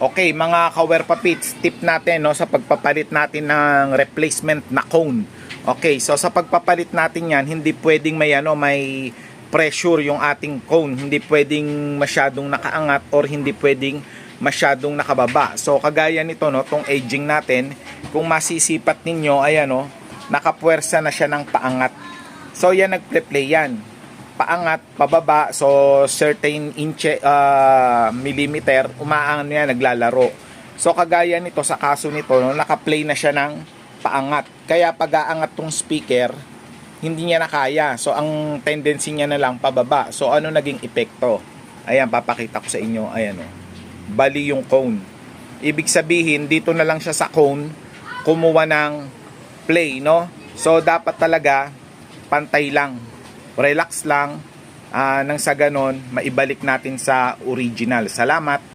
Okay, mga ka-Werpapits, tip natin no, sa pagpapalit natin ng replacement na cone. Okay, so sa pagpapalit natin yan, hindi pwedeng may pressure yung ating cone. Hindi pwedeng masyadong nakaangat or hindi pwedeng masyadong nakababa. So kagaya nito, no, tong aging natin, kung masisipat ninyo, ayan, no, nakapuwersa na siya ng paangat. So yan, nagple-play yan. Paangat, pababa, so certain millimeter, umaangat yan, naglalaro. So kagaya nito, sa kaso nito, no, naka-play na siya ng paangat. Kaya pag-aangat tong speaker, hindi niya na kaya. So ang tendency niya na lang pababa. So ano naging epekto? Ayan, papakita ko sa inyo. Ayan, oh. Bali yung cone. Ibig sabihin, dito na lang siya sa cone, kumuha ng play, no? So dapat talaga pantay lang. Relax lang, nang sa ganon, maibalik natin sa original. Salamat!